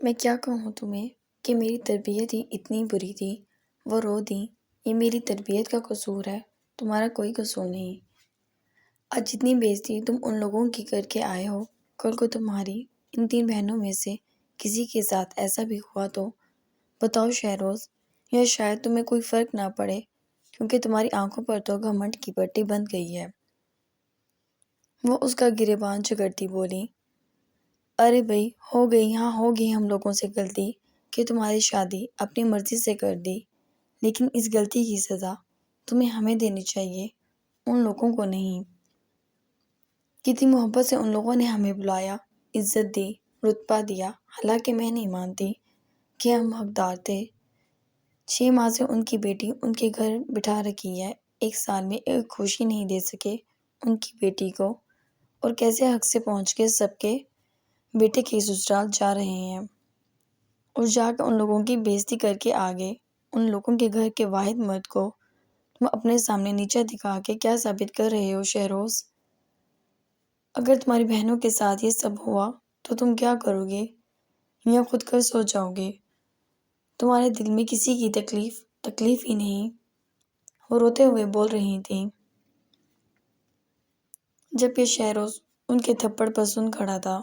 میں کیا کہوں تمہیں کہ میری تربیت ہی اتنی بری تھی۔ وہ رو دیں، یہ میری تربیت کا قصور ہے، تمہارا کوئی قصور نہیں۔ آج جتنی بےعزتی تم ان لوگوں کی کر کے آئے ہو، کل کو تمہاری ان 3 بہنوں میں سے کسی کے ساتھ ایسا بھی ہوا تو بتاؤ شہروز، یا شاید تمہیں کوئی فرق نہ پڑے کیونکہ تمہاری آنکھوں پر تو گھمنڈ کی پٹی بندھ گئی ہے۔ وہ اس کا گریباں جگڑتی بولی، ارے بھئی ہو گئی، ہاں ہو گئی ہم لوگوں سے غلطی کہ تمہاری شادی اپنی مرضی سے کر دی، لیکن اس غلطی کی سزا تمہیں ہمیں دینی چاہیے، ان لوگوں کو نہیں۔ کتنی محبت سے ان لوگوں نے ہمیں بلایا، عزت دی، رتبہ دیا، حالانکہ میں نہیں مانتی کہ ہم حقدار تھے۔ 6 ماہ سے ان کی بیٹی ان کے گھر بٹھا رکھی ہے، 1 سال میں ایک خوشی نہیں دے سکے ان کی بیٹی کو، اور کیسے حق سے پہنچ کے سب کے بیٹے کے سسرال جا رہے ہیں، اور جا کے ان لوگوں کی بےعزتی کر کے آگے ان لوگوں کے گھر کے واحد مرد کو تم اپنے سامنے نیچا دکھا کے کیا ثابت کر رہے ہو شہروز؟ اگر تمہاری بہنوں کے ساتھ یہ سب ہوا تو تم کیا کرو گے؟ یا خود کر سو جاؤ گے؟ تمہارے دل میں کسی کی تکلیف ہی نہیں۔ وہ روتے ہوئے بول رہی تھی، جب کہ شہروز ان کے تھپڑ پر سن کھڑا تھا۔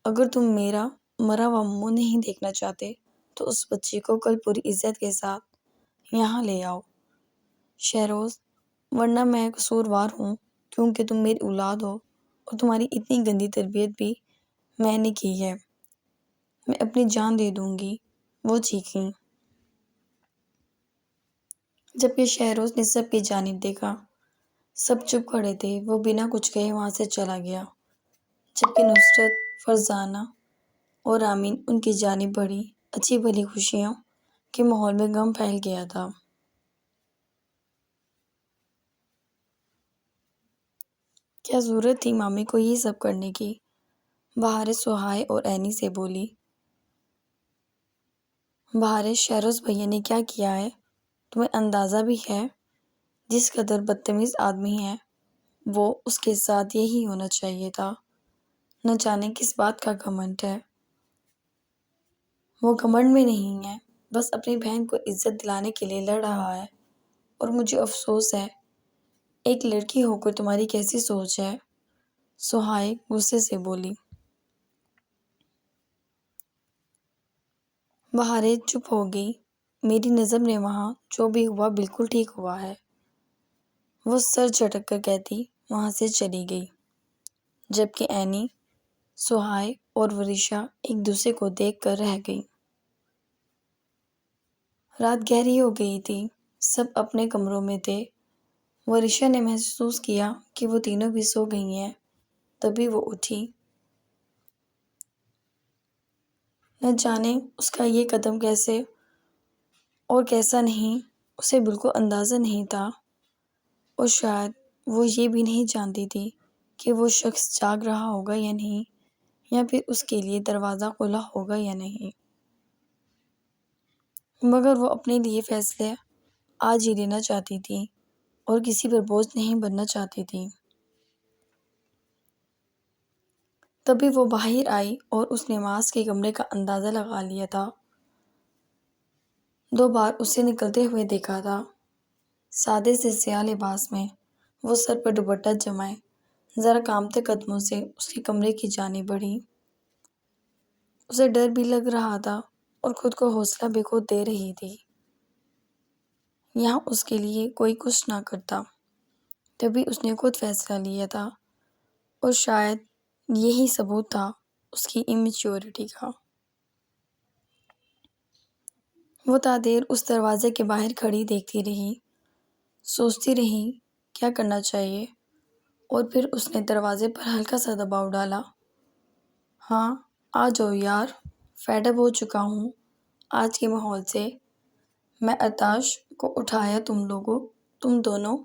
اگر تم میرا مرا ہوا منہ نہیں دیکھنا چاہتے تو اس بچی کو کل پوری عزت کے ساتھ یہاں لے آؤ شہروز، ورنہ میں قصوروار ہوں کیونکہ تم میری اولاد ہو، اور تمہاری اتنی گندی تربیت بھی میں نے کی ہے، میں اپنی جان دے دوں گی، وہ چیخیں۔ جب کہ شہروز نے سب کی جانب دیکھا، سب چپ کھڑے تھے، وہ بنا کچھ کہے وہاں سے چلا گیا، جبکہ نصرت، فرزانہ اور آمین ان کی جانب بڑھی۔ اچھی بھلی خوشیوں کے ماحول میں غم پھیل گیا تھا۔ کیا ضرورت تھی مامی کو یہ سب کرنے کی؟ بہارے سہائے اور عینی سے بولی، بہارے شہروز بھیا نے کیا کیا ہے؟ تمہیں اندازہ بھی ہے؟ جس قدر بدتمیز آدمی ہے وہ، اس کے ساتھ یہی ہونا چاہیے تھا۔ نہ جانے کس بات کا گھمنڈ ہے۔ وہ گھمنڈ میں نہیں ہے، بس اپنی بہن کو عزت دلانے کے لیے لڑ رہا ہے، اور مجھے افسوس ہے ایک لڑکی ہو کر تمہاری کیسی سوچ ہے؟ سہائے غصے سے بولی۔ بہارے چپ ہو گئی، میری نظر میں وہاں جو بھی ہوا بالکل ٹھیک ہوا ہے، وہ سر جھٹک کر کہتی وہاں سے چلی گئی، جبکہ عینی، سہائے اور ورشا ایک دوسرے کو دیکھ کر رہ گئی۔ رات گہری ہو گئی تھی، سب اپنے کمروں میں تھے۔ ورشا نے محسوس کیا کہ وہ تینوں بھی سو گئی ہیں، تبھی وہ اٹھی۔ نہ جانے اس کا یہ قدم کیسے اور کیسا نہیں، اسے بالکل اندازہ نہیں تھا، اور شاید وہ یہ بھی نہیں جانتی تھی کہ وہ شخص جاگ رہا ہوگا یا نہیں، یا پھر اس کے لیے دروازہ کھلا ہوگا یا نہیں، مگر وہ اپنے لیے فیصلے آج ہی لینا چاہتی تھی اور کسی پر بوجھ نہیں بننا چاہتی تھی۔ تبھی وہ باہر آئی اور اس نے نماز کے کمرے کا اندازہ لگا لیا تھا۔ 2 بار اسے نکلتے ہوئے دیکھا تھا، سادے سے سیاہ لباس میں، وہ سر پر دوپٹہ جمائے ذرا کانپتے قدموں سے اس کے کمرے کی جانب بڑھی۔ اسے ڈر بھی لگ رہا تھا اور خود کو حوصلہ بھی خود دے رہی تھی، یہاں اس کے لیے کوئی کچھ نہ کرتا، تبھی اس نے خود فیصلہ لیا تھا، اور شاید یہی ثبوت تھا اس کی امیچیورٹی کا۔ وہ تا دیر اس دروازے کے باہر کھڑی دیکھتی رہی، سوچتی رہی کیا کرنا چاہیے، اور پھر اس نے دروازے پر ہلکا سا دباؤ ڈالا، ہاں آ جاؤ یار، فیڈ اپ ہو چکا ہوں آج کے ماحول سے۔ میں ارتاش کو اٹھایا تم دونوں۔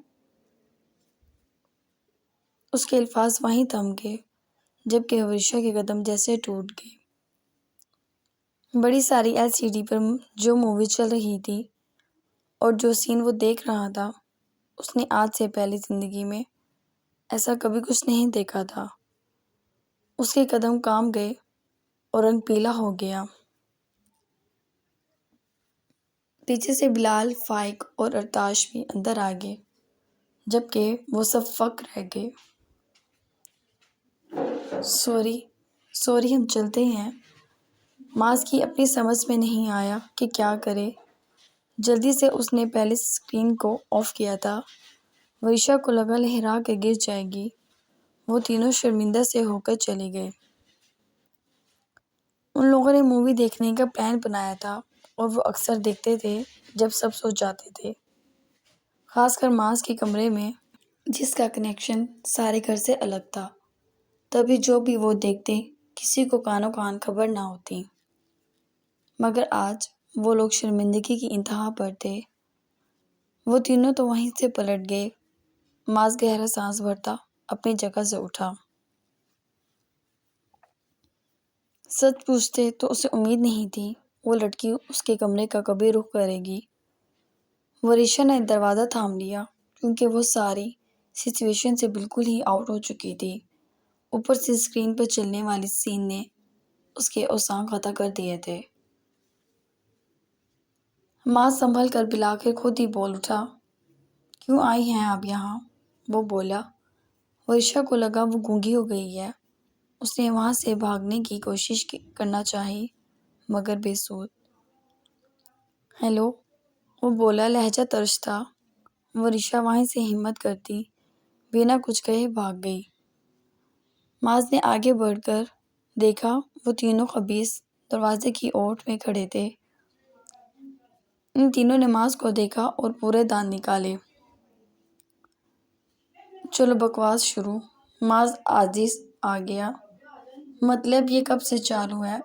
اس کے الفاظ وہیں تھم گئے، جبکہ ورشا کے قدم جیسے ٹوٹ گئے۔ بڑی ساری LCD پر جو مووی چل رہی تھی اور جو سین وہ دیکھ رہا تھا، اس نے آج سے پہلے زندگی میں ایسا کبھی کچھ نہیں دیکھا تھا۔ اس کے قدم کانپ گئے، اور رنگ پیلا ہو گیا۔ پیچھے سے بلال، فائق اور ارتاش بھی اندر آ گئے، جبکہ وہ سب فک رہ گئے۔ سوری ہم چلتے ہیں۔ معاذ کی اپنی سمجھ میں نہیں آیا کہ کیا کرے۔ جلدی سے اس نے پہلے اسکرین کو آف کیا تھا۔ ورشا کو لگا لہرا کے گر جائے گی۔ وہ تینوں شرمندہ سے ہو کر چلے گئے۔ ان لوگوں نے مووی دیکھنے کا پلان بنایا تھا اور وہ اکثر دیکھتے تھے جب سب سو جاتے تھے، خاص کر معاذ کے کمرے میں، جس کا کنیکشن سارے گھر سے الگ تھا۔ تبھی جو بھی وہ دیکھتے کسی کو کانوں کان خبر نہ ہوتی۔ مگر آج وہ لوگ شرمندگی کی انتہا پر تھے۔ وہ تینوں تو وہیں سے پلٹ گئے۔ معاذ گہرا سانس بھرتا اپنی جگہ سے اٹھا۔ سچ پوچھتے تو اسے امید نہیں تھی وہ لڑکی اس کے کمرے کا کبھی رخ کرے گی۔ ورشا نے دروازہ تھام لیا کیونکہ وہ ساری سچویشن سے بالکل ہی آؤٹ ہو چکی تھی۔ اوپر سے اسکرین پر چلنے والی سین نے اس کے اوسان ختم کر دیے تھے۔ معاذ سنبھل کر بلا کر خود ہی بول اٹھا، کیوں آئی ہیں آپ یہاں؟ وہ بولا۔ ورشا کو لگا وہ گونگی ہو گئی ہے۔ اس نے وہاں سے بھاگنے کی کوشش کرنا چاہی مگر بے سود۔ ہیلو، وہ بولا، لہجہ ترش تھا۔ ورشا وہیں سے ہمت کرتی بنا کچھ کہے بھاگ گئی۔ معاذ نے آگے بڑھ کر دیکھا وہ تینوں خبیث دروازے کی اوٹ میں کھڑے تھے۔ ان تینوں نے معاذ کو دیکھا اور پورے دانت نکالے۔ چلو بکواس شروع۔ معاذ عاجز آ گیا۔ مطلب یہ کب سے چالو ہے؟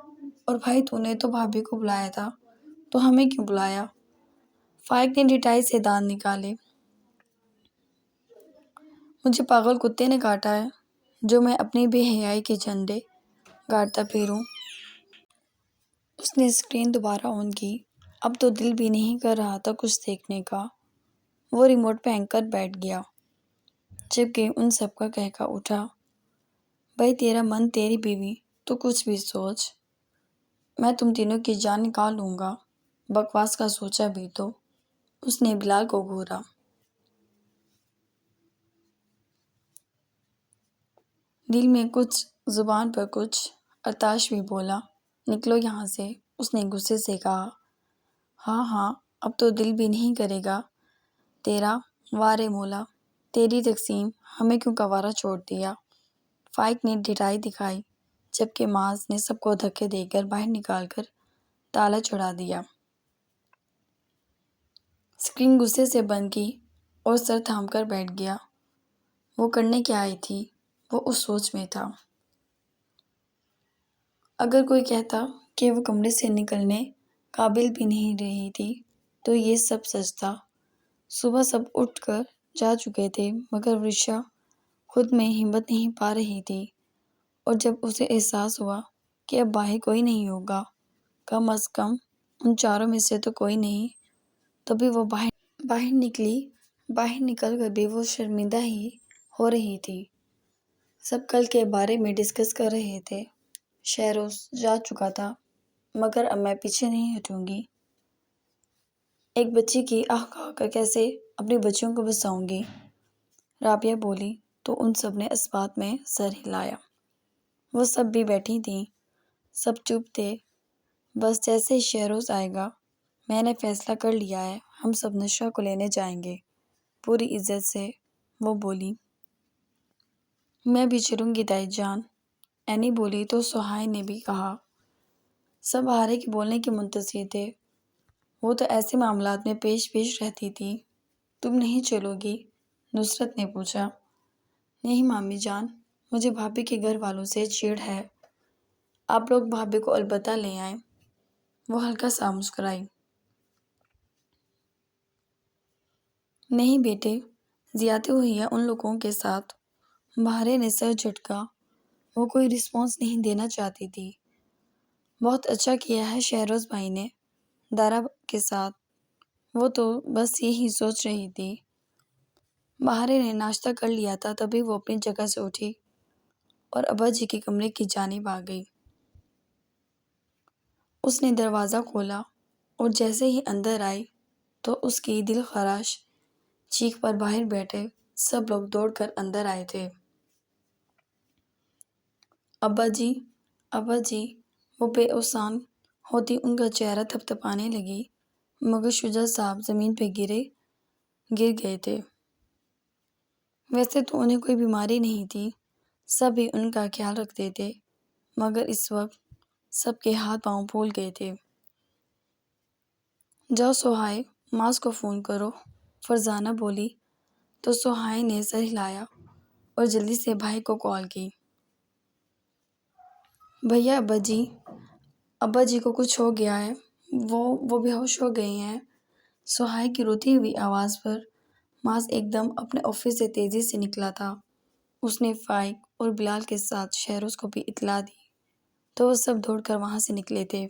اور بھائی تو نے تو بھابھی کو بلایا تھا تو ہمیں کیوں بلایا؟ فائق نے ڈٹائی سے دانت نکالے۔ مجھے پاگل کتے نے کاٹا ہے جو میں اپنی بے حیائی کے جھنڈے گاڑتا پھروں۔ اس نے اسکرین دوبارہ آن کی۔ اب تو دل بھی نہیں کر رہا تھا کچھ دیکھنے کا۔ وہ ریموٹ پھینک کر بیٹھ گیا، جبکہ ان سب کا قہقہ اٹھا، بھائی تیرا من تیری بیوی، تو کچھ بھی سوچ، میں تم تینوں کی جان نکال لوں گا۔ بکواس کا سوچا بھی تو۔ اس نے بلال کو گھورا۔ دل میں کچھ، زبان پر کچھ۔ ارتاش بھی بولا، نکلو یہاں سے۔ اس نے غصے سے کہا، ہاں اب تو دل بھی نہیں کرے گا تیرا۔ وارے مولا، تیری تقسیم، ہمیں کیوں کنوارا چھوڑ دیا؟ فائق نے ڈٹائی دکھائی، جبکہ معاذ نے سب کو دھکے دے کر باہر نکال کر تالا چڑھا دیا۔ اسکرین غصے سے بند کی اور سر تھام کر بیٹھ گیا۔ وہ کرنے کیا آئی تھی؟ وہ اس سوچ میں تھا۔ اگر کوئی کہتا کہ وہ کمرے سے نکلنے قابل بھی نہیں رہی تھی تو یہ سب سچ تھا۔ صبح سب اٹھ کر جا چکے تھے مگر ورشا خود میں ہمت نہیں پا رہی تھی، اور جب اسے احساس ہوا کہ اب باہر کوئی نہیں ہوگا، کم از کم ان چاروں میں سے تو کوئی نہیں، تبھی وہ باہر نکلی۔ باہر نکل کر بھی وہ شرمندہ ہی ہو رہی تھی۔ سب کل کے بارے میں ڈسکس کر رہے تھے۔ شہروز جا چکا تھا مگر اب میں پیچھے نہیں ہٹوں گی۔ ایک بچی کی آہ کہہ کر کیسے اپنی بچیوں کو بساؤں گی؟ رابعہ بولی تو ان سب نے اس بات میں سر ہلایا۔ وہ سب بھی بیٹھی تھیں، سب چپ تھے۔ بس جیسے ہی شہروز آئے گا، میں نے فیصلہ کر لیا ہے، ہم سب نشا کو لینے جائیں گے۔ پوری عزت سے وہ بولی۔ میں بھی چلوں گی تائی جان، اینی بولی تو سہائی نے بھی کہا۔ سب آرے کے بولنے کے منتظر تھے۔ وہ تو ایسے معاملات میں پیش رہتی تھی۔ تم نہیں چلو گی؟ نصرت نے پوچھا۔ نہیں مامی جان، مجھے بھابھی کے گھر والوں سے چڑ ہے۔ آپ لوگ بھابھی کو البتہ لے آئیں۔ وہ ہلکا سا مسکرائی۔ نہیں بیٹے، زیادتی ہوئی ہے ان لوگوں کے ساتھ۔ بہارے نے سر جھٹکا۔ وہ کوئی رسپانس نہیں دینا چاہتی تھی۔ بہت اچھا کیا ہے شہروز بھائی نے دارا کے ساتھ، وہ تو بس یہی سوچ رہی تھی۔ بہارے نے ناشتہ کر لیا تھا تبھی وہ اپنی جگہ سے اٹھی اور ابا جی کے کمرے کی جانب آ گئی۔ اس نے دروازہ کھولا اور جیسے ہی اندر آئی تو اس کی دل خراش چیخ پر باہر بیٹھے سب لوگ دوڑ کر اندر آئے تھے۔ ابا جی، ابا جی، وہ بے اوسان ہوتی ان کا چہرہ تھپتھپانے لگی، مگر شجاع صاحب زمین پہ گر گئے تھے۔ ویسے تو انہیں کوئی بیماری نہیں تھی، سب ہی ان کا خیال رکھتے تھے، مگر اس وقت سب کے ہاتھ پاؤں پھول گئے تھے۔ جاؤ سہائے، ماس کو فون کرو، فرزانہ بولی تو سہائے نے سر ہلایا اور جلدی سے بھائی کو کال کی۔ بھیا، ابا جی کو کچھ ہو گیا ہے، وہ بے ہوش ہو گئے ہیں۔ سہائے کی روتی ہوئی آواز پر ماس ایک دم اپنے آفس سے تیزی سے نکلا تھا۔ اس نے فائق اور بلال کے ساتھ شہروز کو بھی اطلاع دی تو وہ سب دوڑ کر وہاں سے نکلے تھے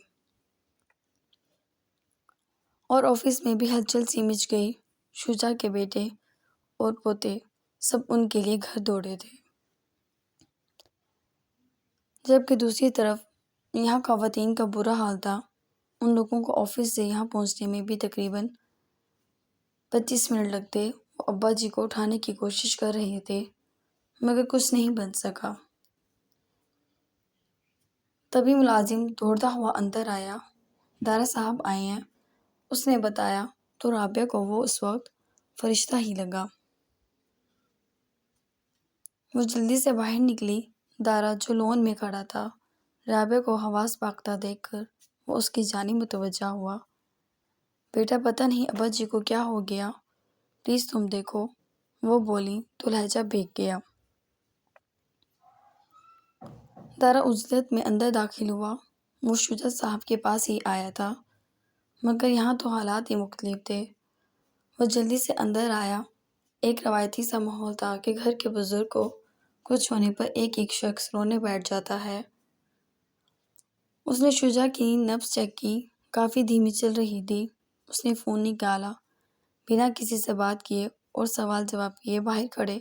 اور آفس میں بھی ہلچل سی مچ گئی۔ شجاع کے بیٹے اور پوتے سب ان کے لیے گھر دوڑے تھے، جبکہ دوسری طرف یہاں خواتین کا برا حال تھا۔ ان لوگوں کو آفس سے یہاں پہنچنے میں بھی تقریباً 25 منٹ لگتے۔ وہ ابا جی کو اٹھانے کی کوشش کر رہے تھے، مگر کچھ نہیں بن سکا۔ تبھی ملازم دوڑتا ہوا اندر آیا۔ دارا صاحب آئے ہیں، اس نے بتایا تو رابعہ کو وہ اس وقت فرشتہ ہی لگا۔ وہ جلدی سے باہر نکلی۔ دارا جو لون میں کھڑا تھا، رابعہ کو حواس باختہ دیکھ کر وہ اس کی جانب متوجہ ہوا۔ بیٹا، پتہ نہیں ابا جی کو کیا ہو گیا، پلیز تم دیکھو، وہ بولی تو لہجہ بھیگ گیا۔ دارا عجلت میں اندر داخل ہوا۔ وہ شجاع صاحب کے پاس ہی آیا تھا، مگر یہاں تو حالات ہی مختلف تھے۔ وہ جلدی سے اندر آیا۔ ایک روایتی سا ماحول تھا کہ گھر کے بزرگ کو کچھ ہونے پر ایک ایک شخص رونے بیٹھ جاتا ہے۔ اس نے شجاع کی نبض چیک کی، کافی دھیمی چل رہی تھی۔ اس نے فون نکالا، بنا کسی سے بات کیے اور سوال جواب کیے باہر کھڑے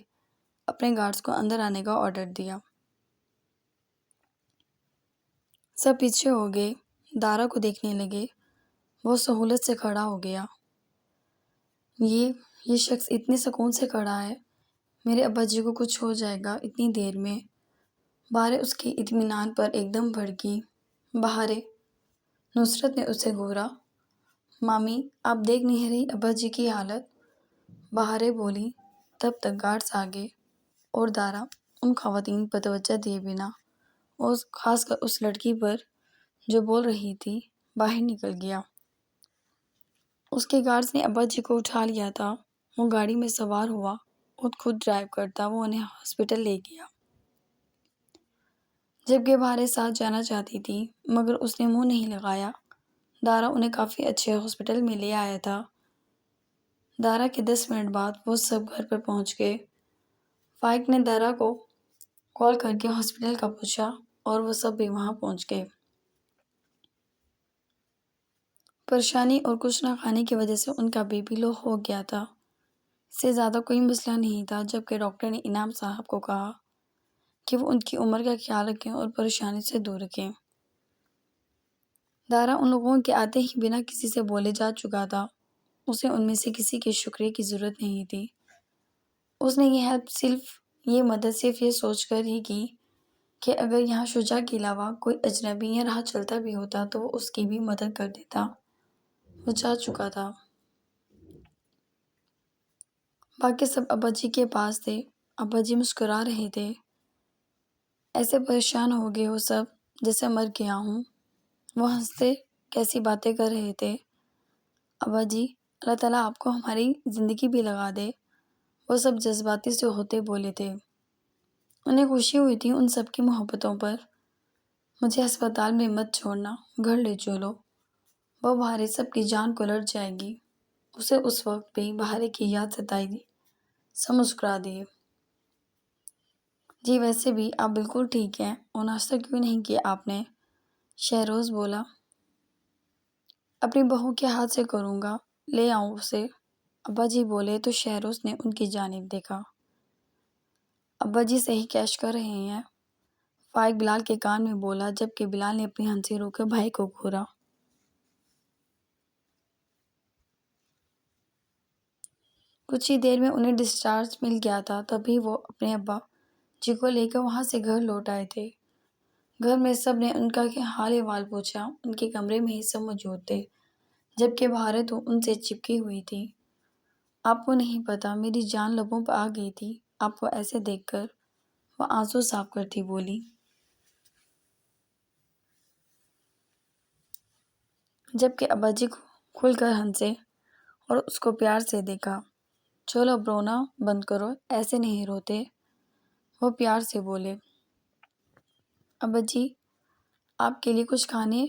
اپنے گارڈز کو اندر آنے کا آرڈر دیا۔ سب پیچھے ہو گئے، دارا کو دیکھنے لگے۔ وہ سہولت سے کھڑا ہو گیا۔ یہ شخص اتنے سکون سے کھڑا ہے، میرے ابا جی کو کچھ ہو جائے گا اتنی دیر میں۔ بہاریں اس کے اطمینان پر ایک دم بھڑکی۔ بہاریں، نصرت نے اسے گھورا۔ مامی، آپ دیکھ نہیں رہی ابا جی کی حالت؟ بہاریں بولی۔ تب تک گارڈز آ گئے اور دارا ان خواتین پر توجہ دیے بنا، اور خاص کر اس لڑکی پر جو بول رہی تھی، باہر نکل گیا۔ اس کے گارڈز نے ابا جی کو اٹھا لیا تھا۔ وہ گاڑی میں سوار ہوا اور خود ڈرائیو کرتا وہ انہیں ہاسپٹل لے گیا۔ جبکہ بہاریں ساتھ جانا چاہتی تھی، مگر اس نے منہ نہیں لگایا۔ دارا انہیں کافی اچھے ہاسپٹل میں لے آیا تھا۔ دارا کے 10 منٹ بعد وہ سب گھر پر پہنچ گئے۔ فائق نے دارا کو کال کر کے ہاسپٹل کا پوچھا اور وہ سب بھی وہاں پہنچ گئے۔ پریشانی اور کچھ نہ کھانے کی وجہ سے ان کا بی پی لو ہو گیا تھا۔ اس سے زیادہ کوئی مسئلہ نہیں تھا، جبکہ ڈاکٹر نے انعام صاحب کو کہا کہ وہ ان کی عمر کا خیال رکھیں اور پریشانی سے دور رکھیں۔ دارا ان لوگوں کے آتے ہی بنا کسی سے بولے جا چکا تھا۔ اسے ان میں سے کسی کے شکریہ کی ضرورت نہیں تھی۔ اس نے یہ مدد صرف یہ سوچ کر ہی کی کہ اگر یہاں شجاع کے علاوہ کوئی اجنبی یا راہ چلتا بھی ہوتا تو وہ اس کی بھی مدد کر دیتا۔ وہ جا چکا تھا۔ باقی سب ابا جی کے پاس تھے۔ ابا جی مسکرا رہے تھے۔ ایسے پریشان ہو گئے ہو سب جیسے مر گیا ہوں۔ وہ ہنستے کیسی باتیں کر رہے تھے۔ ابا جی، اللہ تعالیٰ آپ کو ہماری زندگی بھی لگا دے، وہ سب جذباتی سے ہوتے بولے تھے۔ انہیں خوشی ہوئی تھی ان سب کی محبتوں پر۔ مجھے ہسپتال میں مت چھوڑنا، گھر لے چلو، وہ بہاریں سب کی جان کو لڑ جائے گی۔ اسے اس وقت بھی بہاریں کی یاد ستائی دی۔ سب مسکرا دیے۔ جی ویسے بھی آپ بالکل ٹھیک ہیں، اور ناشتہ کیوں نہیں کیا آپ نے؟ شہروز بولا۔ اپنی بہو کے ہاتھ سے کروں گا، لے آؤں اسے؟ ابا جی بولے تو شہروز نے ان کی جانب دیکھا۔ ابا جی صحیح کیش کر رہے ہیں، فائق بلال کے کان میں بولا، جبکہ بلال نے اپنی ہنسی روک کر بھائی کو گھورا۔ کچھ ہی دیر میں انہیں ڈسچارج مل گیا تھا، تبھی وہ اپنے ابا جی کو لے کر وہاں سے گھر لوٹ آئے تھے۔ گھر میں سب نے ان کا حال احوال پوچھا۔ ان کے کمرے میں ہی سب موجود تھے، جبکہ بھارت ان سے چپکی ہوئی تھی۔ آپ کو نہیں پتا، میری جان لبوں پہ آ گئی تھی آپ کو ایسے دیکھ کر، وہ آنسو صاف کرتی بولی۔ جبکہ ابا جی کھل کر ہنسے اور اس کو پیار سے دیکھا۔ چلو اب رونا بند کرو، ایسے نہیں روتے، وہ پیار سے بولے۔ ابا جی، آپ کے لیے کچھ کھانے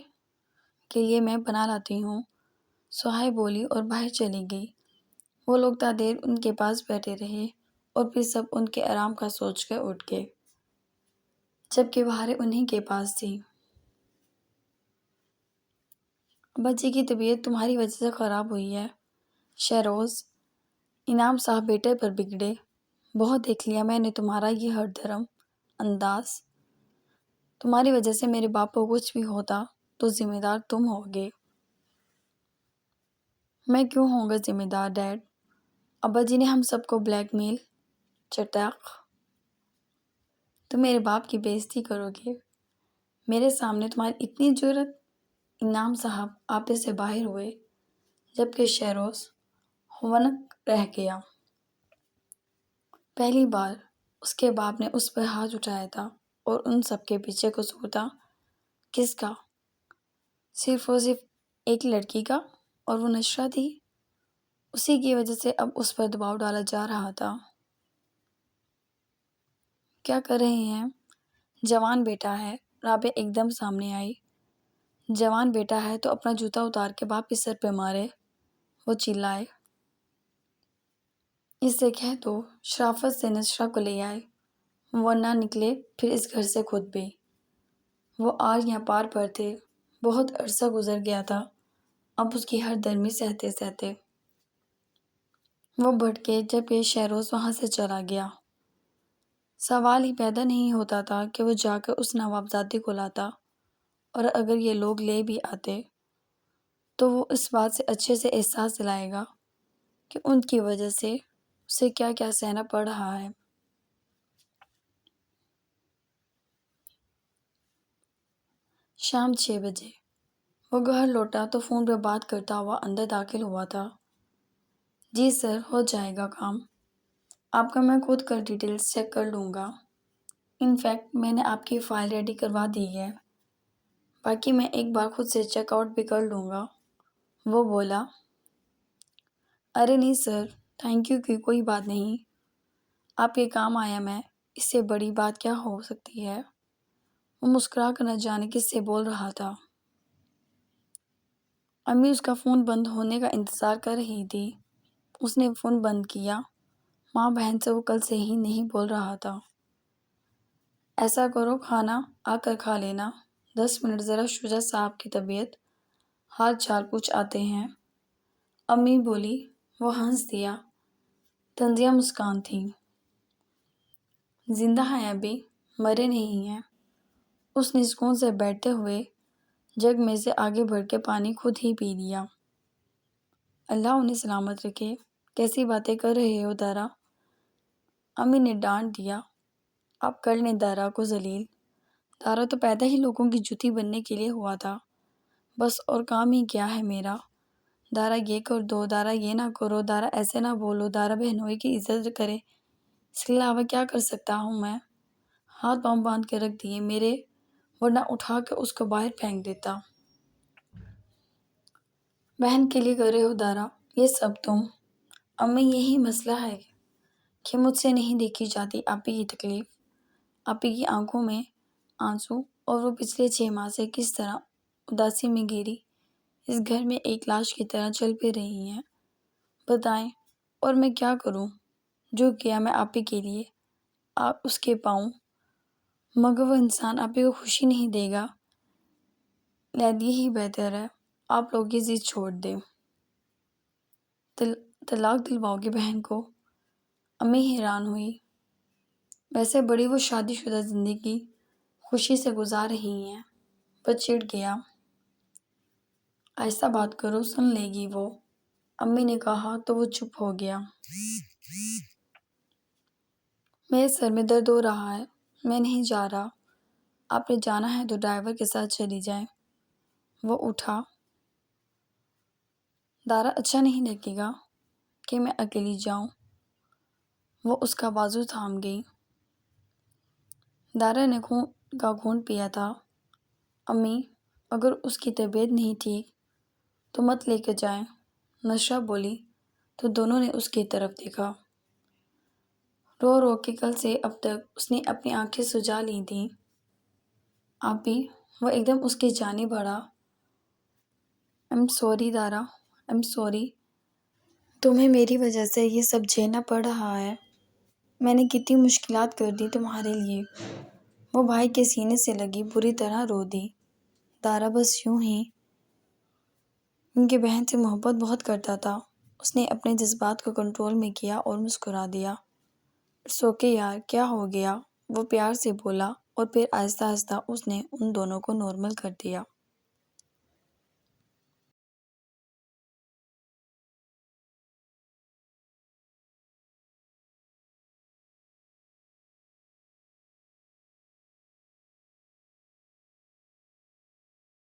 کے لیے میں بنا لاتی ہوں، سہائی بولی اور باہر چلی گئی۔ وہ لوگ تا دیر ان کے پاس بیٹھے رہے اور پھر سب ان کے آرام کا سوچ کر اٹھ گئے، جبکہ بہاریں انہی کے پاس تھی۔ ابا جی کی طبیعت تمہاری وجہ سے خراب ہوئی ہے شہروز، انعام صاحب بیٹے پر بگڑے۔ بہت دیکھ لیا میں نے تمہارا یہ ہر دھرم انداز۔ تمہاری وجہ سے میرے باپ کو کچھ بھی ہوتا تو ذمہ دار تم ہوگے۔ میں کیوں ہوں گا ذمہ دار ڈیڈ؟ ابا جی نے ہم سب کو بلیک میل۔ چٹاق، تم میرے باپ کی بے عزتی کرو گے؟ میرے سامنے تمہاری اتنی جرأت؟ انعام صاحب آپے سے باہر ہوئے، جبکہ شہروز ہونک رہ گیا۔ پہلی بار اس کے باپ نے اس پر ہاتھ اٹھایا تھا اور ان سب کے پیچھے قصور تھا کس کا؟ صرف اور صرف ایک لڑکی کا، اور وہ نشرہ تھی۔ اسی کی وجہ سے اب اس پر دباؤ ڈالا جا رہا تھا۔ کیا کر رہے ہیں؟ جوان بیٹا ہے، رابعہ ایک دم سامنے آئی۔ جوان بیٹا ہے تو اپنا جوتا اتار کے باپ کے سر پہ مارے، وہ چلائے۔ اسے کہہ دو شرافت سے نشرہ کو لے آئے، ورنہ نکلے پھر اس گھر سے خود بھی۔ وہ آر یا پار پر تھے، بہت عرصہ گزر گیا تھا اب اس کی ہر درمی سہتے سہتے۔ وہ بھڑکے جب یہ شہروز وہاں سے چلا گیا۔ سوال ہی پیدا نہیں ہوتا تھا کہ وہ جا کر اس نوابزادی کو لاتا، اور اگر یہ لوگ لے بھی آتے تو وہ اس بات سے اچھے سے احساس دلائے گا کہ ان کی وجہ سے اسے کیا کیا سہنا پڑ رہا ہے۔ شام 6 بجے وہ گھر لوٹا تو فون پہ بات کرتا ہوا اندر داخل ہوا تھا۔ جی سر، ہو جائے گا کام، آپ کا میں خود کل ڈیٹیلز چیک کر لوں گا۔ انفیکٹ میں نے آپ کی فائل ریڈی کروا دی ہے، باقی میں ایک بار خود سے چیک آؤٹ بھی کر لوں گا، وہ بولا۔ ارے نہیں سر، تھینک یو کی کوئی بات نہیں، آپ کے کام آیا میں، اس سے بڑی بات کیا ہو سکتی ہے؟ وہ مسکرا کر نہ جانے کس سے بول رہا تھا۔ امی اس کا فون بند ہونے کا انتظار کر رہی تھی۔ اس نے فون بند کیا۔ ماں بہن سے وہ کل سے ہی نہیں بول رہا تھا۔ ایسا کرو کھانا آ کر کھا لینا، 10 منٹ ذرا شجاع صاحب کی طبیعت حال چال پوچھ آتے ہیں، امی بولی۔ وہ ہنس دیا۔ طنزیہ مسکان تھی۔ زندہ ہیں ابھی، مرے نہیں ہیں۔ اس نے سکون سے بیٹھتے ہوئے جگ میں سے آگے بڑھ کے پانی خود ہی پی لیا۔ اللہ انہیں سلامت رکھے، کیسی باتیں کر رہے ہو دارا؟ امی نے ڈانٹ دیا۔ آپ کر لیں دارا کو ذلیل، دارا تو پیدا ہی لوگوں کی جوتی بننے کے لیے ہوا تھا، بس اور کام ہی کیا ہے میرا؟ دارا یہ کر دو، دارا یہ نہ کرو، دارا ایسے نہ بولو، دارا بہنوئی کی عزت کرے، اس کے علاوہ کیا کر سکتا ہوں میں؟ ہاتھ پاؤں باندھ کے رکھ دیے میرے، ورنہ اٹھا کے اس کو باہر پھینک دیتا۔ بہن کے لیے کر رہے ہو دارا یہ سب تم؟ امی یہی مسئلہ ہے کہ مجھ سے نہیں دیکھی جاتی آپی کی تکلیف، آپی کی آنکھوں میں آنسو، اور وہ پچھلے 6 ماہ سے کس طرح اداسی میں گھری اس گھر میں ایک لاش کی طرح چل پھر رہی ہیں۔ بتائیں اور میں کیا کروں؟ جو کیا میں آپی کے لیے، آپ اس کے پاؤں، مگر وہ انسان آپی کو خوشی نہیں دے گا، لید یہی بہتر ہے آپ لوگ یہ ضد چھوڑ دیں۔ طلاق دلواؤ گے بہن کو؟ امی حیران ہوئی۔ ویسے بڑی وہ شادی شدہ زندگی خوشی سے گزار رہی ہیں، پر چڑ گیا۔ آہستہ بات کرو، سن لے گی وہ۔ امی نے کہا تو وہ چپ ہو گیا۔ میرے سر میں درد ہو رہا ہے، میں نہیں جا رہا۔ آپ نے جانا ہے تو ڈرائیور کے ساتھ چلی جائیں۔ وہ اٹھا۔ دارا اچھا نہیں لگے گا کہ میں اکیلی جاؤں۔ وہ اس کا بازو تھام گئی۔ دارا نے خون کا گھونٹ پیا تھا۔ امی، اگر اس کی طبیعت نہیں ٹھیک تو مت لے کر جائیں، نشرہ بولی تو دونوں نے اس کی طرف دیکھا۔ رو رو کے کل سے اب تک اس نے اپنی آنکھیں سجا لی تھیں۔ آپی، وہ ایک دم اس کی جانب بڑھا۔ ایم سوری دارا، ایم سوری، تمہیں میری وجہ سے یہ سب جھیلنا پڑ رہا ہے۔ میں نے کتنی مشکلات کر دی تمہارے لیے۔ وہ بھائی کے سینے سے لگی بری طرح رو دی۔ دارا بس یوں ہی ان کی بہن سے محبت بہت کرتا تھا۔ اس نے اپنے جذبات کو کنٹرول میں کیا اور مسکرا دیا۔ اٹس اوکے یار، کیا ہو گیا؟ وہ پیار سے بولا اور پھر آہستہ آہستہ اس نے ان دونوں کو نارمل کر دیا۔